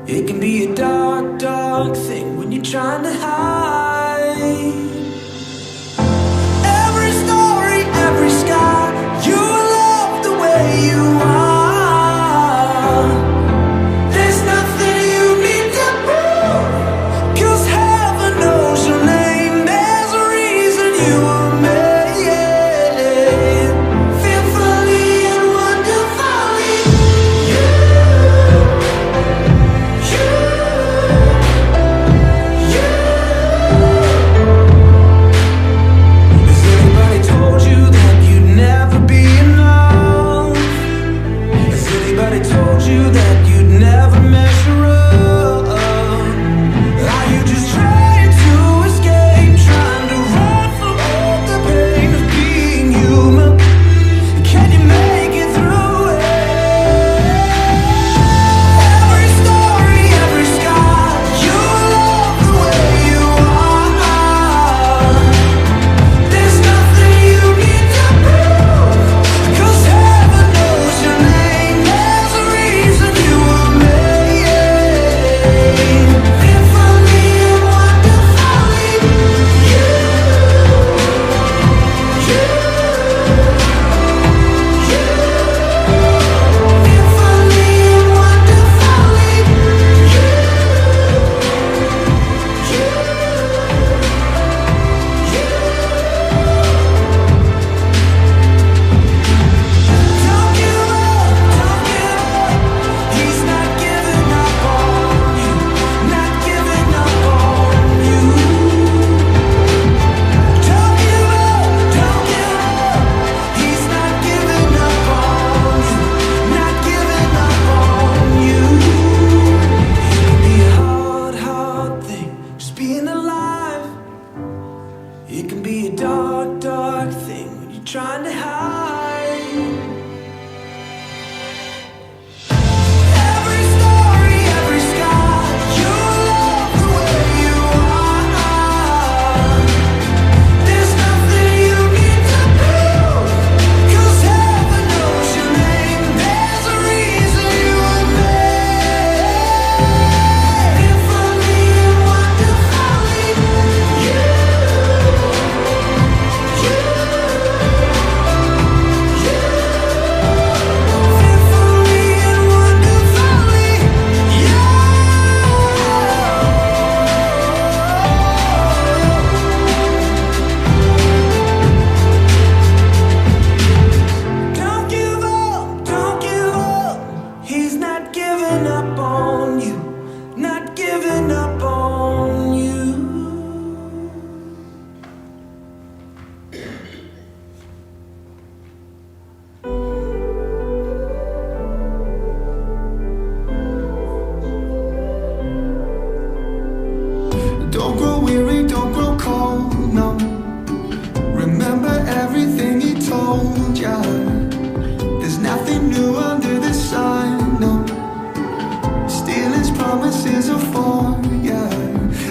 It can be a dark, dark thing when you're trying to hide. Every story, every sky, you love the way you are. There's nothing you need to prove, 'cause heaven knows your name. There's a reason you were made, fearfully and wonderfully. Has anybody told you that you'd never be enough? Has anybody told you that you'd never measure up? Are you just trying to escape, trying to run from all the pain of being human? Can you make it through it? Every story, every sky, you love the way you are. There's nothing you need to prove, 'cause heaven knows your name. There's a reason you were made, fearfully and wonderfully. Fearfully and wonderfully. Don't give up, don't give up. He's not giving up on you, not giving up on you. Don't give up, don't give up. He's not giving up on you, not giving up on you. It can be a hard, hard thing, just being alive. It can be a dark, dark thing when you're trying to hide. Every story, every sky, you love the way you are. There's nothing you need to prove, 'cause heaven knows your name. There's a reason you were made, fearfully and wonderfully. Fearfully and wonderfully, Don't give up, don't give up. He's not giving up on you, not giving up on you. Don't grow weary, don't grow cold, no. Remember everything he told ya. There's nothing new under the sun, no. Still his promises are for ya.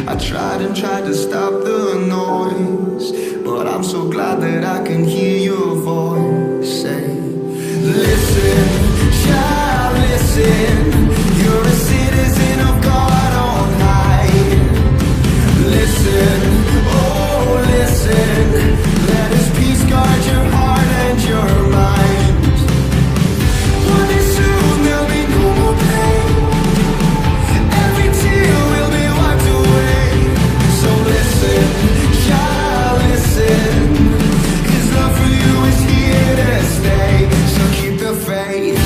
I tried and tried to stop the noise, but I'm so glad that I can hear your voice say, listen, child, listen. You're a citizen of God on high. Listen, oh listen. Let his peace guard your heart and your mind. One day soon there'll be no more pain. Every tear will be wiped away. So listen, child, listen. His love for you is here to stay. So keep the faith.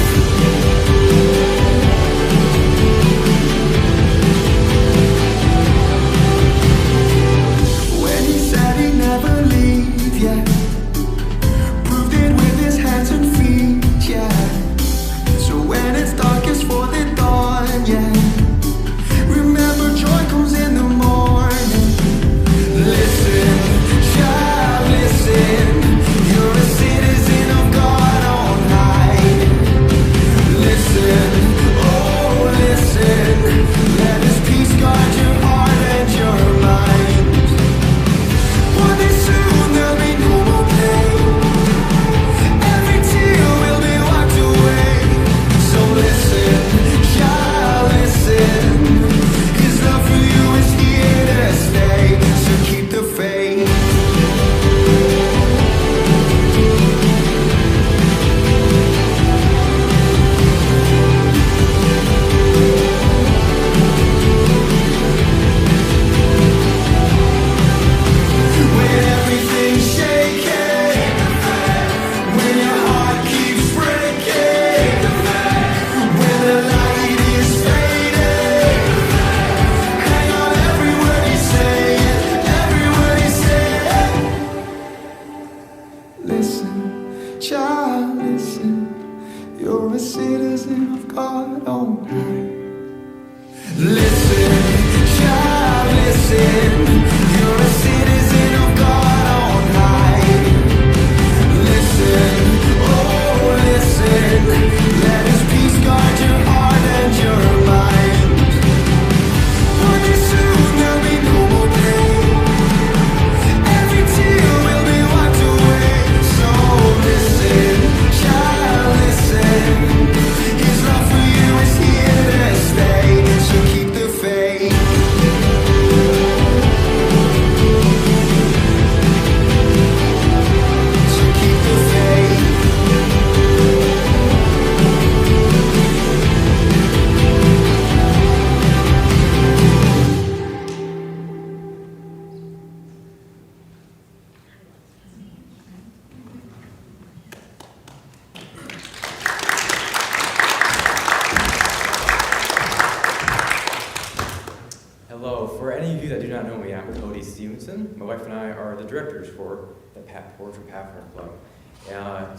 Williamson. My wife and I are the directors for the Poetry Pathfinder Club.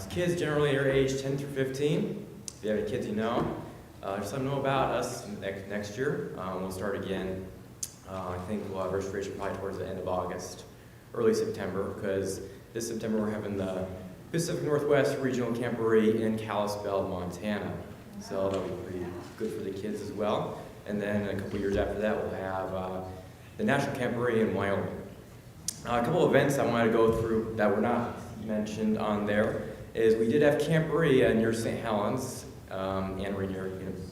Kids generally are aged 10 through 15. If you have any kids you know, just let them know about us next year. We'll start again. I think we'll have registration probably towards the end of August, early September, because this September we're having the Pacific Northwest Regional Camporee in Kalispell, Montana. So that'll be pretty good for the kids as well. And then a couple years after that, we'll have the National Camporee in Wyoming. A couple events I wanted to go through that were not mentioned on there is we did have Camporee near St. Helens and we're near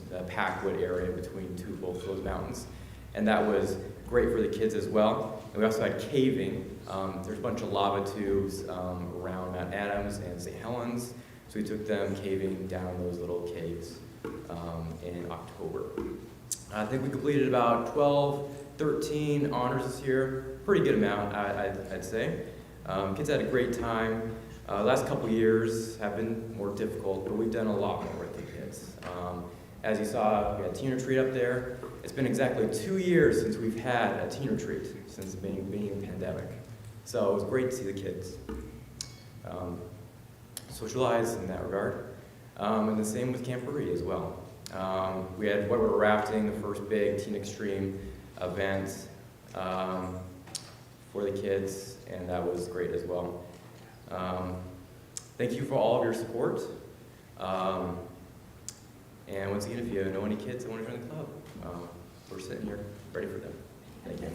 the Packwood area between both those mountains. And that was great for the kids as well. And we also had caving. There's a bunch of lava tubes around Mount Adams and St. Helens. So we took them caving down those little caves in October. I think we completed about 12, 13 honors this year. Pretty good amount, I'd say. Kids had a great time. Last couple years have been more difficult, but we've done a lot more with the kids. As you saw, we had a teen retreat up there. It's been exactly 2 years since we've had a teen retreat, since being in the pandemic. So it was great to see the kids socialize in that regard. And the same with Camporee as well. We had whitewater rafting, the first big Teen Extreme event for the kids, and that was great as well. Thank you for all of your support. And once again, if you know any kids that want to join the club, we're sitting here ready for them. Thank you.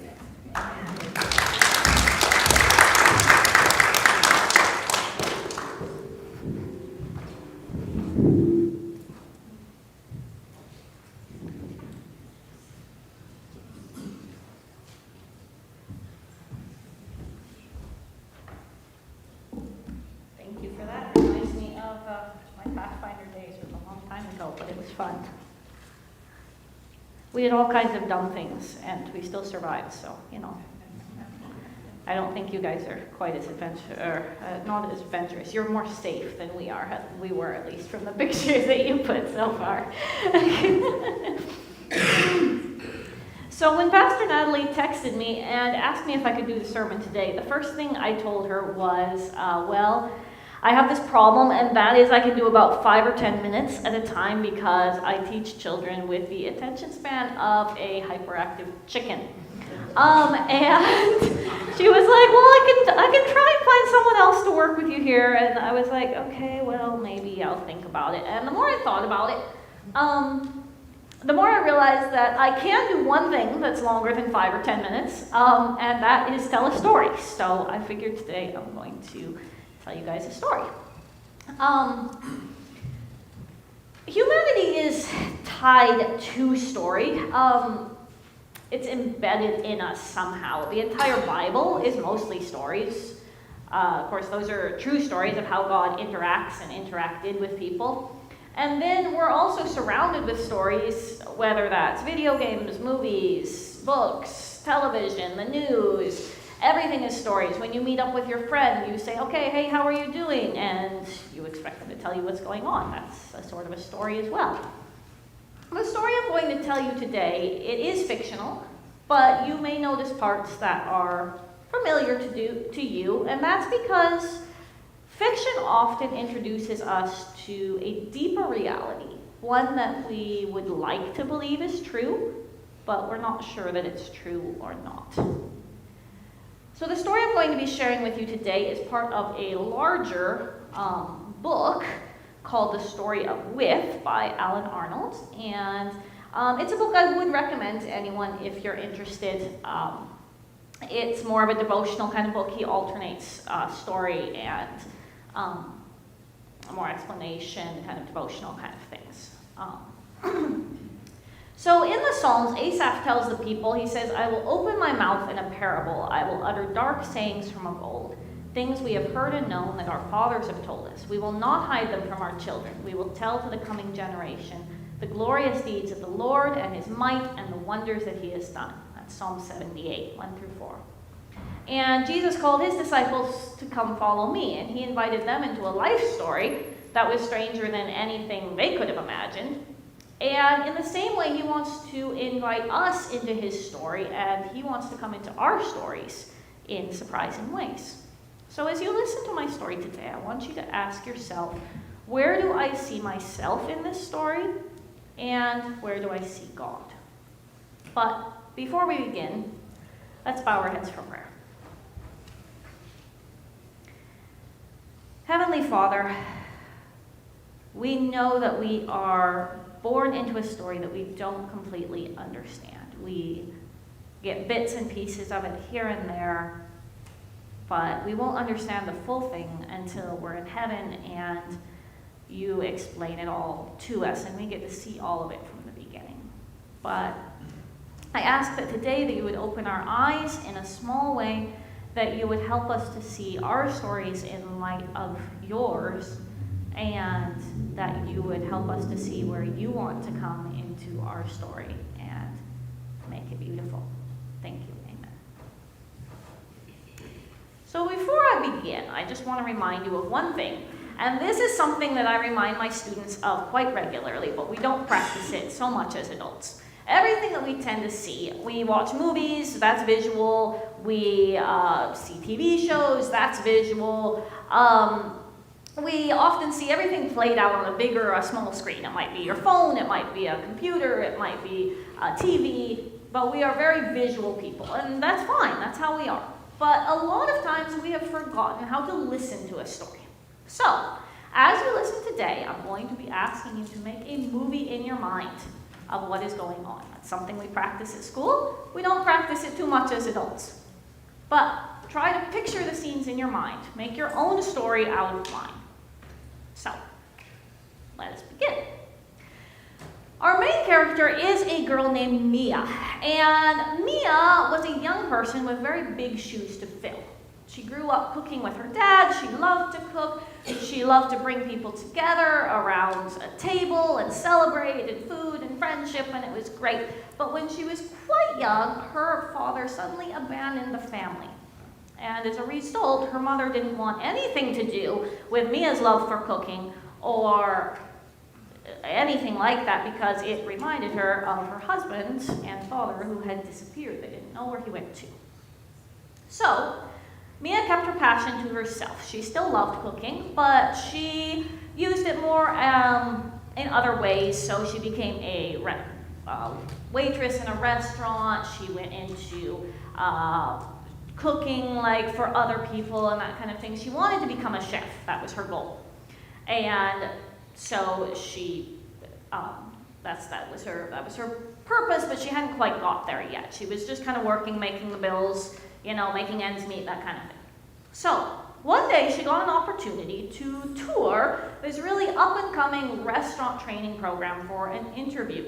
Thank you for that. It reminds me of my Pathfinder days. It was a long time ago, but it was fun. We did all kinds of dumb things, and we still survived, so, I don't think you guys are quite as not as adventurous. You're more safe than we were, at least from the pictures that you put so far. So when Pastor Natalie texted me and asked me if I could do the sermon today, the first thing I told her was, I have this problem, and that is I can do about 5 or 10 minutes at a time because I teach children with the attention span of a hyperactive chicken. And she was like, well, I can try and find someone else to work with you here. And I was like, okay, well, maybe I'll think about it. And the more I thought about it, the more I realized that I can do one thing that's longer than 5 or 10 minutes, and that is tell a story. So I figured today I'm going to tell you guys a story. Humanity is tied to story. It's embedded in us somehow. The entire Bible is mostly stories. Of course, those are true stories of how God interacts and interacted with people. And then we're also surrounded with stories, whether that's video games, movies, books, television, the news. Everything is stories. When you meet up with your friend, you say, okay, hey, how are you doing? And you expect them to tell you what's going on. That's a sort of a story as well. The story I'm going to tell you today, it is fictional, but you may notice parts that are familiar to you, and that's because fiction often introduces us to a deeper reality, one that we would like to believe is true, but we're not sure that it's true or not. So the story I'm going to be sharing with you today is part of a larger book called The Story of With by Alan Arnold. And it's a book I would recommend to anyone if you're interested. It's more of a devotional kind of book. He alternates story and more explanation, kind of devotional kind of things. So in the Psalms, Asaph tells the people, he says, I will open my mouth in a parable. I will utter dark sayings from of old, things we have heard and known that our fathers have told us. We will not hide them from our children. We will tell to the coming generation the glorious deeds of the Lord and his might and the wonders that he has done. That's Psalm 78, 1 through 4. And Jesus called his disciples to come follow me, and he invited them into a life story that was stranger than anything they could have imagined. And in the same way, he wants to invite us into his story, and he wants to come into our stories in surprising ways. So as you listen to my story today, I want you to ask yourself, where do I see myself in this story? And where do I see God? But before we begin, let's bow our heads for prayer. Heavenly Father, we know that we are born into a story that we don't completely understand. We get bits and pieces of it here and there, but we won't understand the full thing until we're in heaven and you explain it all to us and we get to see all of it from the beginning. But I ask that today that you would open our eyes in a small way, that you would help us to see our stories in light of yours, and that you would help us to see where you want to come into our story and make it beautiful. Thank you. Amen. So before I begin, I just want to remind you of one thing, and this is something that I remind my students of quite regularly, but we don't practice it so much as adults. Everything that we tend to see, we watch movies, that's visual, we see TV shows, that's visual. We often see everything played out on a big or a small screen. It might be your phone, it might be a computer, it might be a TV, but we are very visual people, and that's fine, that's how we are. But a lot of times we have forgotten how to listen to a story. So, as you listen today, I'm going to be asking you to make a movie in your mind of what is going on. That's something we practice at school. We don't practice it too much as adults. But try to picture the scenes in your mind. Make your own story out of mine. So, let us begin. Our main character is a girl named Mia. And Mia was a young person with very big shoes to fill. She grew up cooking with her dad. She loved to cook. She loved to bring people together around a table and celebrate and food and friendship, and it was great. But when she was quite young, her father suddenly abandoned the family. And as a result, her mother didn't want anything to do with Mia's love for cooking or anything like that, because it reminded her of her husband and father who had disappeared. They didn't know where he went to. So, Mia kept her passion to herself. She still loved cooking, but she used it more in other ways. So she became a waitress in a restaurant. She went into cooking like for other people and that kind of thing. She wanted to become a chef. That was her goal. And so she, that was her purpose, but she hadn't quite got there yet. She was just kind of working, making the bills, making ends meet, that kind of thing. So, one day she got an opportunity to tour this really up-and-coming restaurant training program for an interview.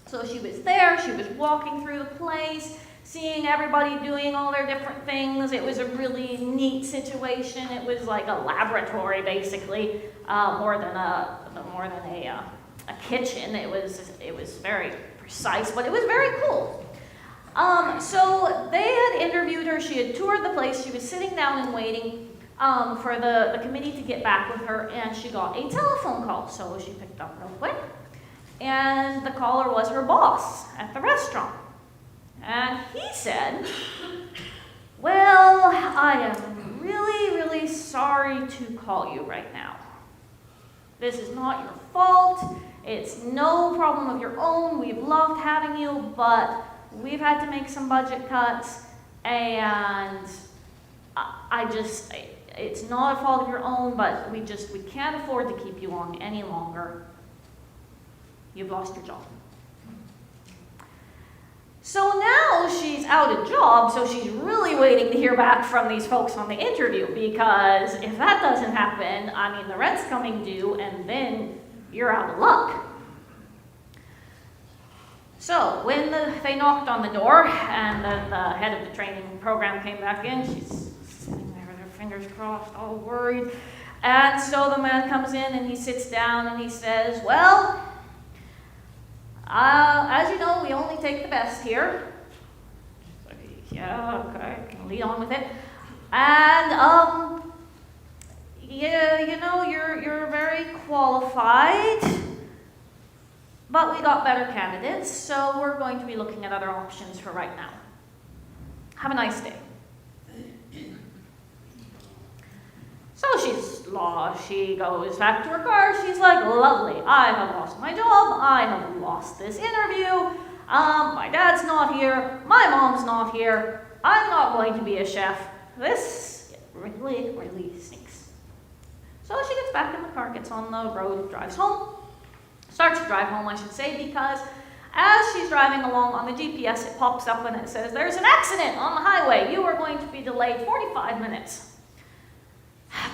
So she was there, she was walking through the place, seeing everybody doing all their different things. It was a really neat situation. It was like a laboratory, basically, more than a kitchen. It was very precise, but it was very cool. So they had interviewed her, she had toured the place, she was sitting down and waiting for the committee to get back with her, and she got a telephone call. So she picked up real quick, and the caller was her boss at the restaurant. And he said, "Well, I am really, really sorry to call you right now. This is not your fault, it's no problem of your own, we've loved having you, but we've had to make some budget cuts, and it's not a fault of your own, but we can't afford to keep you on any longer. You've lost your job." So now she's out of job, so she's really waiting to hear back from these folks on the interview, because if that doesn't happen, the rent's coming due, and then you're out of luck. So when they knocked on the door and the head of the training program came back in, she's sitting there with her fingers crossed, all worried. And so the man comes in and he sits down and he says, "Well, as you know, we only take the best here." She's like, "Yeah, okay, can lead on with it. And you're very qualified, but we got better candidates, so we're going to be looking at other options for right now. Have a nice day." So she goes back to her car. She's like, lovely, I have lost my job. I have lost this interview. My dad's not here. My mom's not here. I'm not going to be a chef. This really, really stinks. So she gets back in the car, gets on the road, drives home. Starts to drive home, I should say, because as she's driving along on the GPS, it pops up and it says, there's an accident on the highway. You are going to be delayed 45 minutes.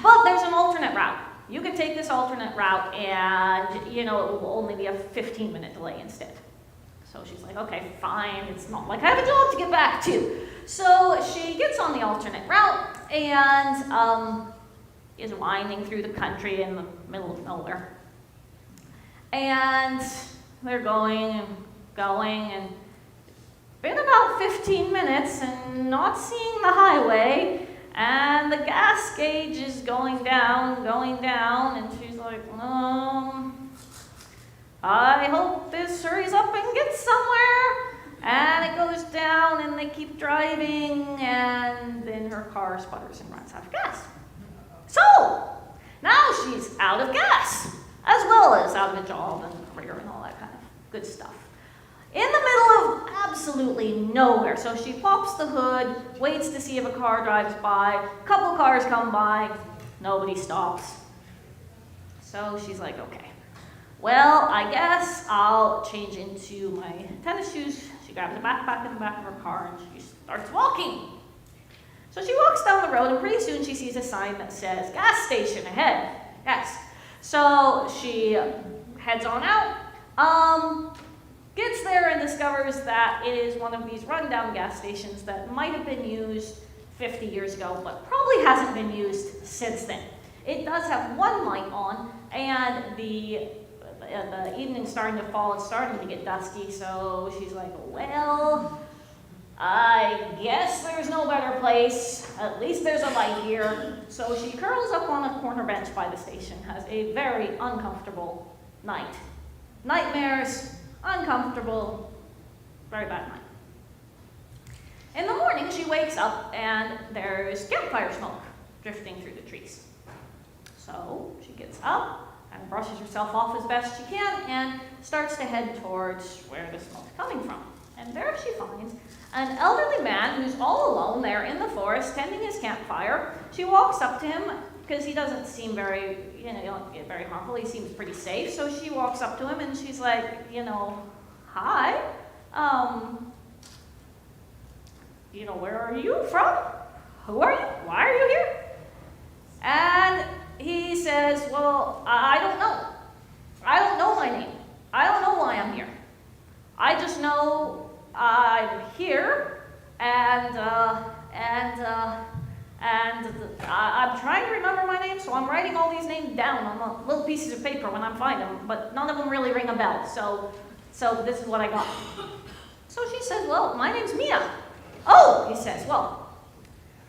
But there's an alternate route. You can take this alternate route and, it will only be a 15-minute delay instead. So she's like, okay, fine. It's not like I have a job to get back to. So she gets on the alternate route and is winding through the country in the middle of nowhere. And they're going, and been about 15 minutes and not seeing the highway, and the gas gauge is going down, and she's like, I hope this hurries up and gets somewhere. And it goes down, and they keep driving, and then her car sputters and runs out of gas. So, now she's out of gas, as well as out of a job and a career and all that kind of good stuff. In the middle of absolutely nowhere. So she pops the hood, waits to see if a car drives by. A couple cars come by, nobody stops. So she's like, okay, well, I guess I'll change into my tennis shoes. She grabs a backpack in the back of her car and she starts walking. So she walks down the road and pretty soon she sees a sign that says, gas station ahead. Yes. So she heads on out, gets there and discovers that it is one of these rundown gas stations that might have been used 50 years ago, but probably hasn't been used since then. It does have one light on, and the evening's starting to fall, it's starting to get dusty, so she's like, well, I guess there's no better place. At least there's a light here. So she curls up on a corner bench by the station, has a very uncomfortable night. Nightmares, uncomfortable, very bad night. In the morning, she wakes up and there's campfire smoke drifting through the trees. So she gets up and brushes herself off as best she can and starts to head towards where the smoke's coming from. And there she finds an elderly man who's all alone there in the forest tending his campfire. She walks up to him because he doesn't seem very, very harmful. He seems pretty safe. So she walks up to him and she's like, hi, where are you from? Who are you? Why are you here? And he says, well, I don't know. I don't know my name. I don't know why I'm here. I just know I'm here, and I'm trying to remember my name, so I'm writing all these names down on little pieces of paper when I find them, but none of them really ring a bell, so this is what I got. So she says, well, my name's Mia. Oh, he says, well,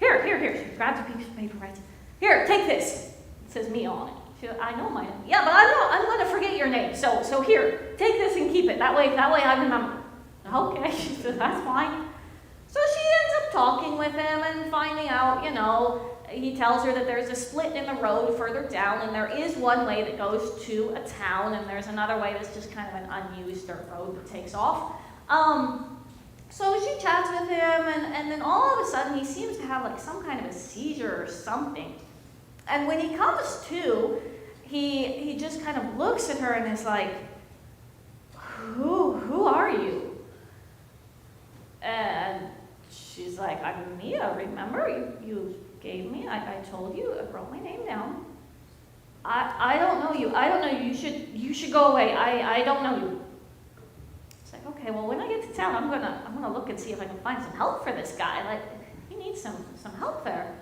here. She grabs a piece of paper, writes, here, take this. It says Mia on it. She goes, I know my name. Yeah, but I'm going to forget your name, so here, take this and keep it. That way I remember. Okay, she says, that's fine. So she ends up talking with him and finding out, he tells her that there's a split in the road further down, and there is one way that goes to a town, and there's another way that's just kind of an unused dirt road that takes off. So she chats with him, and then all of a sudden he seems to have like some kind of a seizure or something. And when he comes to, he just kind of looks at her and is like, who are you? And she's like, I'm Mia, remember? You gave me, I told you, I wrote my name down. I don't know you. I don't know you. You should go away. I don't know you. It's like, okay, well, when I get to town, I'm gonna look and see if I can find some help for this guy. Like, he needs some help there.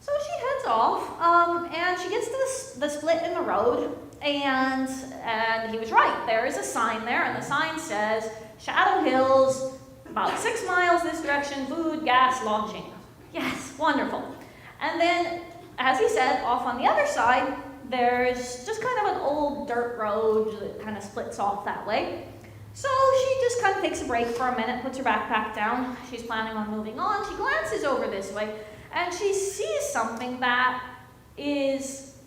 So she heads off, and she gets to the split in the road, and he was right. There is a sign there, and the sign says, Shadow Hills, about 6 miles this direction, food, gas, launching. Yes, wonderful. And then, as he said, off on the other side, there's just kind of an old dirt road that kind of splits off that way. So she just kind of takes a break for a minute, puts her backpack down. She's planning on moving on. She glances over this way, and she sees something that is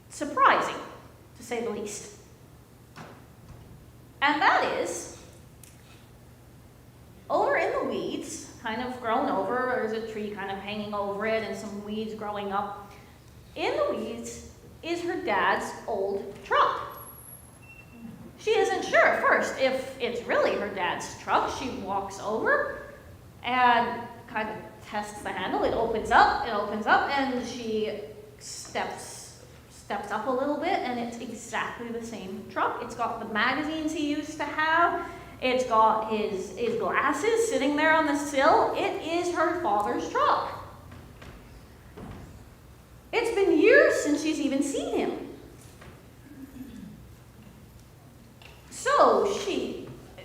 surprising, to say the least. And that is, over in the weeds, kind of grown over, there's a tree kind of hanging over it and some weeds growing up. In the weeds is her dad's old truck. She isn't sure at first if it's really her dad's truck. She walks over and kind of tests the handle. It opens up, and she steps up a little bit, and it's exactly the same truck. It's got the magazines he used to have. It's got his glasses sitting there on the sill. It is her father's truck. It's been years since she's even seen him. So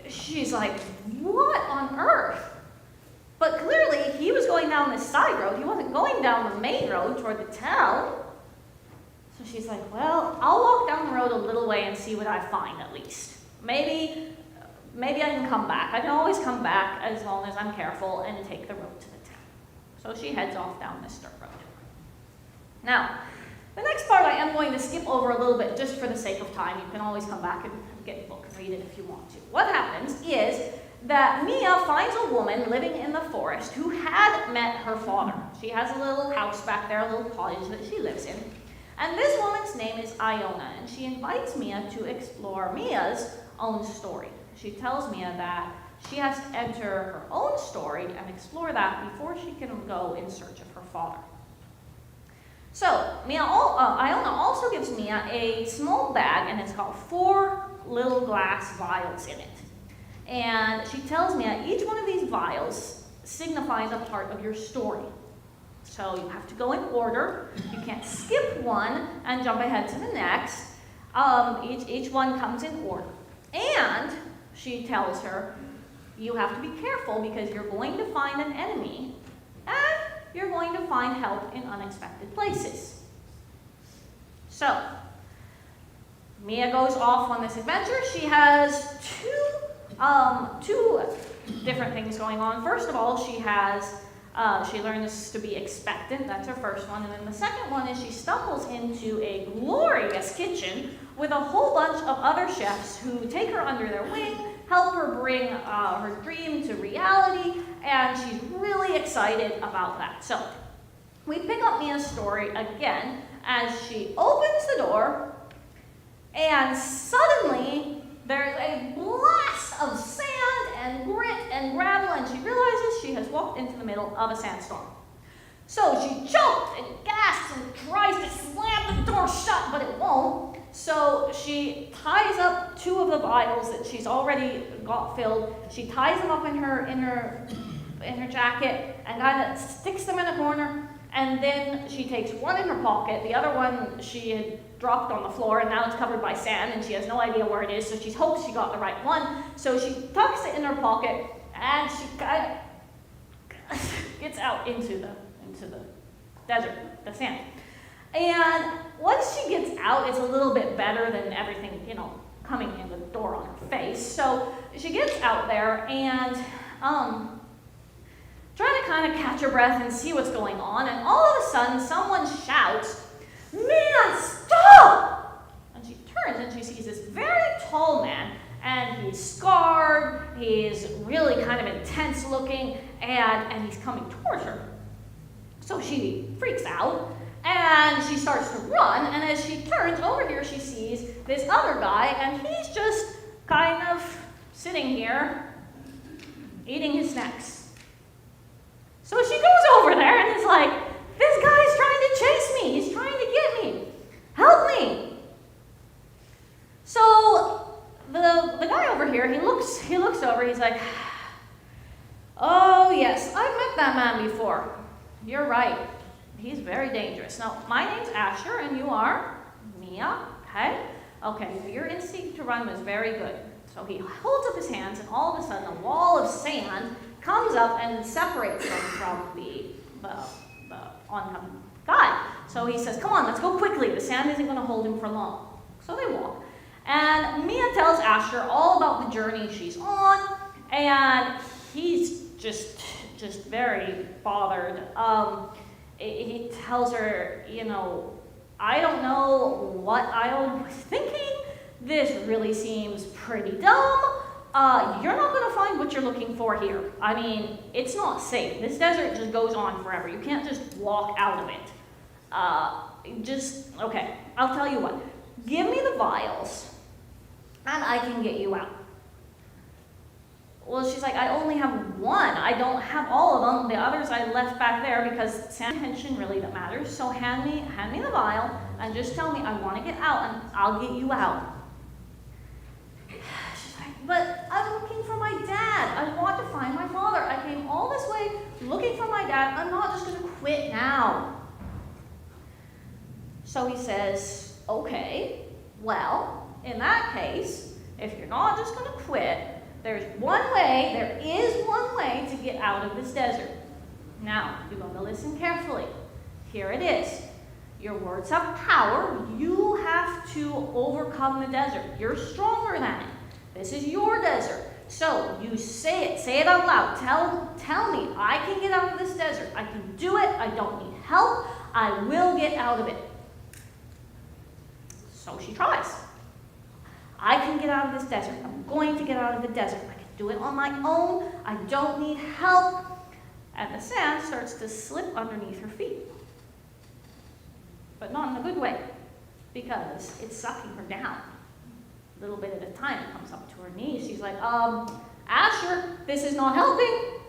she's like, what on earth? But clearly he was going down this side road. He wasn't going down the main road toward the town. So she's like, well, I'll walk down the road a little way and see what I find at least. Maybe I can come back. I can always come back as long as I'm careful and take the road to the town. So she heads off down this dirt road. Now, the next part I am going to skip over a little bit just for the sake of time. You can always come back and get the book and read it if you want to. What happens is that Mia finds a woman living in the forest who had met her father. She has a little house back there, a little cottage that she lives in. And this woman's name is Iona, and she invites Mia to explore Mia's own story. She tells Mia that she has to enter her own story and explore that before she can go in search of her father. So, Iona also gives Mia a small bag, and it's got 4 little glass vials in it. And she tells Mia each one of these vials signifies a part of your story. So you have to go in order. You can't skip one and jump ahead to the next. Each one comes in order. And she tells her, you have to be careful because you're going to find an enemy and you're going to find help in unexpected places. So, Mia goes off on this adventure. She has two different things going on. First of all, she learns to be expectant. That's her first one. And then the second one is she stumbles into a glorious kitchen with a whole bunch of other chefs who take her under their wing, help her bring her dream to reality, and she's really excited about that. So we pick up Mia's story again as she opens the door, and suddenly there's a blast of sand and grit and gravel, and she realizes she has walked into the middle of a sandstorm. So she choked and gasps and tries to slam the door shut, but it won't. So she ties up 2 of the vials that she's already got filled. She ties them up in her jacket and kind of sticks them in a corner. And then she takes one in her pocket. The other one she had dropped on the floor, and now it's covered by sand, and she has no idea where it is. So she hopes she got the right one. So she tucks it in her pocket, and she kind of gets out into the desert, the sand. And once she gets out, it's a little bit better than everything, coming in the door on her face. So she gets out there and trying to kind of catch her breath and see what's going on. And all of a sudden, someone shouts, "Man, stop!" And she turns and she sees this very tall man, and he's scarred, he's really kind of intense looking, and he's coming towards her. So she freaks out, and she starts to run, and as she turns over here, she sees this other guy, and he's just kind of sitting here, eating his snacks. So she goes over there and is like, this guy's trying to chase me, he's trying to get me, help me. So the guy over here, he looks over, he's like, oh yes, I've met that man before. You're right. He's very dangerous. Now, my name's Asher, and you are? Mia. Okay? Okay, your instinct to run was very good. So he holds up his hands, and all of a sudden, a wall of sand comes up and separates them from the oncoming guy. So he says, come on, let's go quickly. The sand isn't going to hold him for long. So they walk. And Mia tells Asher all about the journey she's on, and he's just very bothered. he tells her, I don't know what I was thinking. This really seems pretty dumb. You're not going to find what you're looking for here. I mean, it's not safe. This desert just goes on forever. You can't just walk out of it. Okay, I'll tell you what. Give me the vials, and I can get you out. Well, she's like, I only have one. I don't have all of them. The others I left back there because sanitation really matters. So hand me the vial, and just tell me I want to get out, and I'll get you out. But I'm looking for my dad. I want to find my father. I came all this way looking for my dad. I'm not just going to quit now. So he says, okay, well, in that case, if you're not just going to quit, there is one way to get out of this desert. Now, you're going to listen carefully. Here it is. Your words have power. You have to overcome the desert. You're stronger than it. This is your desert. So you say it out loud. Tell me, I can get out of this desert. I can do it. I don't need help. I will get out of it. So she tries. I can get out of this desert. I'm going to get out of the desert. I can do it on my own. I don't need help. And the sand starts to slip underneath her feet. But not in a good way, because it's sucking her down. A little bit at a time, it comes up to her knees. She's like, Asher, this is not helping.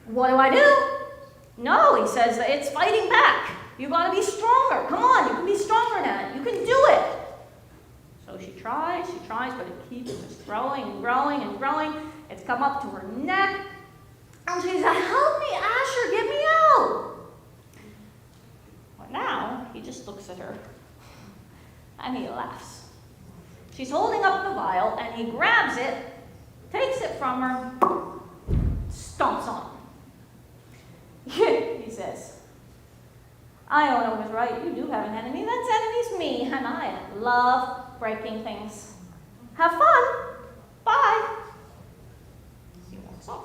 What do I do? No, he says, it's fighting back. You gotta be stronger. Come on, you can be stronger than it. You can do it. So she tries, but it keeps just growing and growing and growing. It's come up to her neck. And she's like, help me, Asher, get me out. But now, he just looks at her and he laughs. She's holding up the vial, and he grabs it, takes it from her, stomps on it. He says, I don't know what's right. You do have an enemy. That enemy's me, and I love breaking things. Have fun. Bye. He walks off.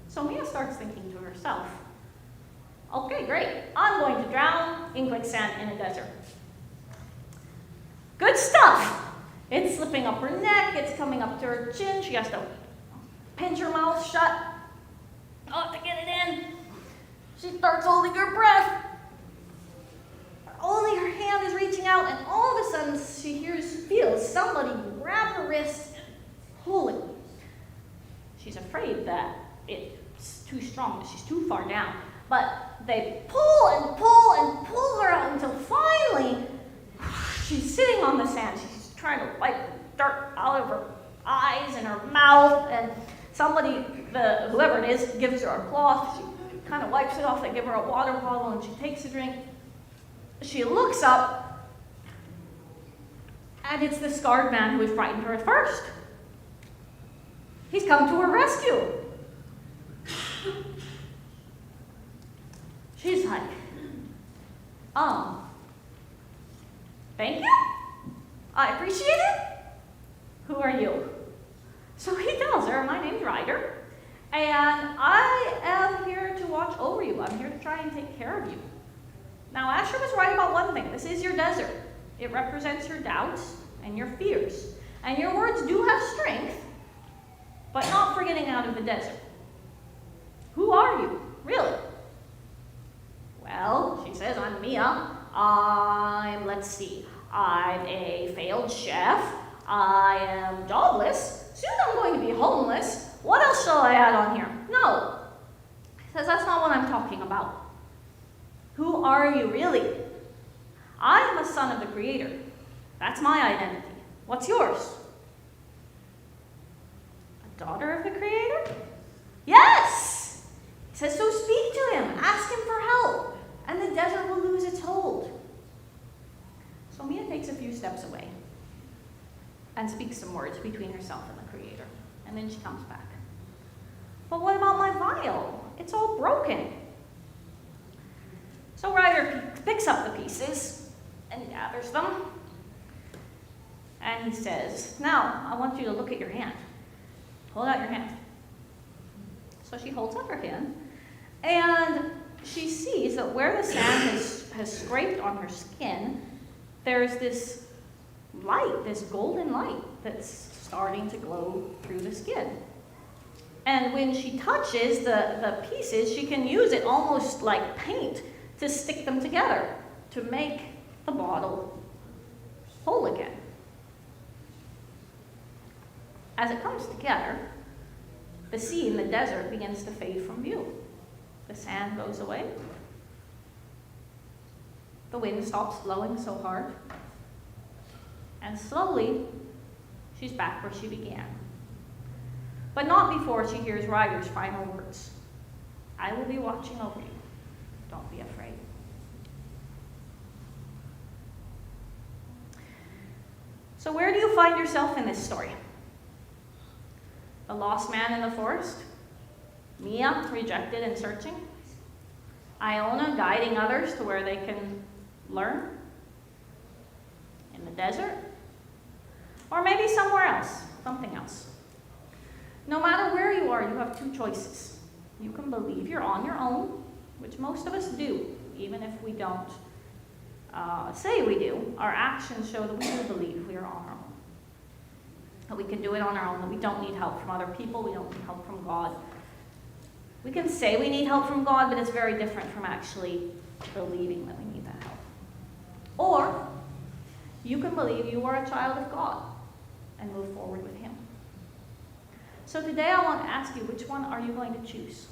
So Mia starts thinking to herself, okay, great. I'm going to drown in quicksand in a desert. Good stuff. It's slipping up her neck. It's coming up to her chin. She has to pinch her mouth shut to get it in. She starts holding her breath. Only her hand is reaching out, and all of a sudden she feels somebody grab her wrist and pull it. She's afraid that it's too strong, that she's too far down. But they pull and pull and pull her out until finally she's sitting on the sand. She's trying to wipe the dirt out of her eyes and her mouth, and somebody, whoever it is, gives her a cloth. She kind of wipes it off. They give her a water bottle, and she takes a drink. She looks up, and it's the scarred man who had frightened her at first. He's come to her rescue. She's like, thank you. I appreciate it. Who are you? So he tells her, my name's Ryder, and I am here to watch over you. I'm here to try and take care of you. Now, Asher was right about one thing. This is your desert. It represents your doubts and your fears. And your words do have strength, but not for getting out of the desert. Who are you, really? Well, she says, I'm Mia. Let's see, I'm a failed chef. I am jobless. Soon I'm going to be homeless. What else shall I add on here? No. He says, that's not what I'm talking about. Who are you really? I am a son of the Creator. That's my identity. What's yours? A daughter of the Creator? Yes! He says, so speak to him. Ask him for help. And the desert will lose its hold. So Mia takes a few steps away and speaks some words between herself and the Creator. And then she comes back. But what about my vial? It's all broken. So Ryder picks up the pieces and gathers them. And he says, now, I want you to look at your hand. Hold out your hand. So she holds up her hand. And she sees that where the sand has scraped on her skin, there's this light, this golden light that's starting to glow through the skin. And when she touches the pieces, she can use it almost like paint to stick them together to make the bottle whole again. As it comes together, the sea in the desert begins to fade from view. The sand goes away. The wind stops blowing so hard. And slowly, she's back where she began. But not before she hears Ryder's final words. I will be watching over you. Don't be afraid. So where do you find yourself in this story? The lost man in the forest? Mia, rejected and searching? Iona, guiding others to where they can learn? In the desert? Or maybe somewhere else, something else. No matter where you are, you have two choices. You can believe you're on your own, which most of us do, even if we don't say we do. Our actions show that we do believe we are on our own. That we can do it on our own, that we don't need help from other people, we don't need help from God. We can say we need help from God, but it's very different from actually believing that we need that help. Or you can believe you are a child of God and move forward with Him. So today I want to ask you, which one are you going to choose?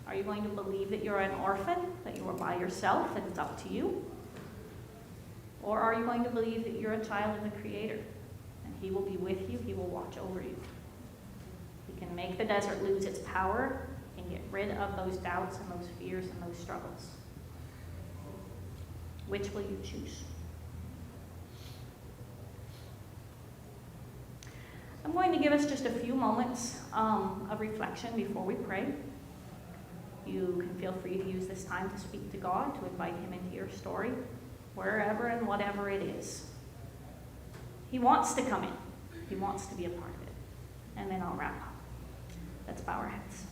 Are you going to believe that you're an orphan, that you are by yourself, and it's up to you? Or are you going to believe that you're a child of the Creator, and He will be with you, He will watch over you? He can make the desert lose its power and get rid of those doubts and those fears and those struggles. Which will you choose? I'm going to give us just a few moments of reflection before we pray. You can feel free to use this time to speak to God, to invite Him into your story, wherever and whatever it is. He wants to come in. He wants to be a part of it. And then I'll wrap up. Let's bow our heads.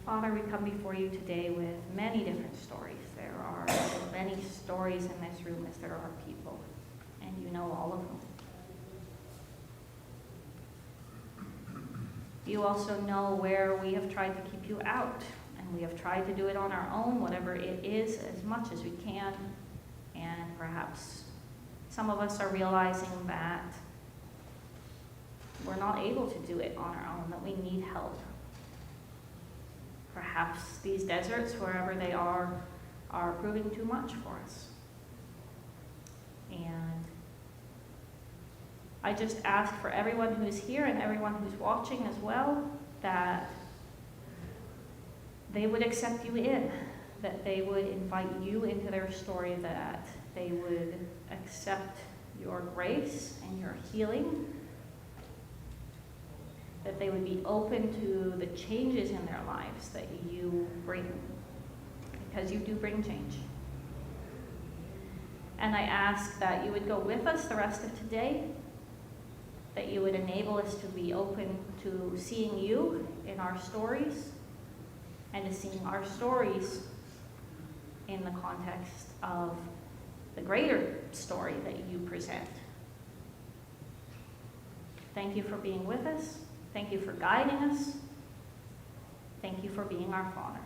Father, we come before you today with many different stories. There are as many stories in this room as there are people, and you know all of them. You also know where we have tried to keep you out, and we have tried to do it on our own, whatever it is, as much as we can, and perhaps some of us are realizing that we're not able to do it on our own, that we need help. Perhaps these deserts, wherever they are proving too much for us. And I just ask for everyone who is here and everyone who's watching as well, that they would accept you in, that they would invite you into their story, that they would accept your grace and your healing, that they would be open to the changes in their lives that you bring, because you do bring change. And I ask that you would go with us the rest of today, that you would enable us to be open to seeing you in our stories, and to seeing our stories in the context of the greater story that you present. Thank you for being with us. Thank you for guiding us. Thank you for being our Father.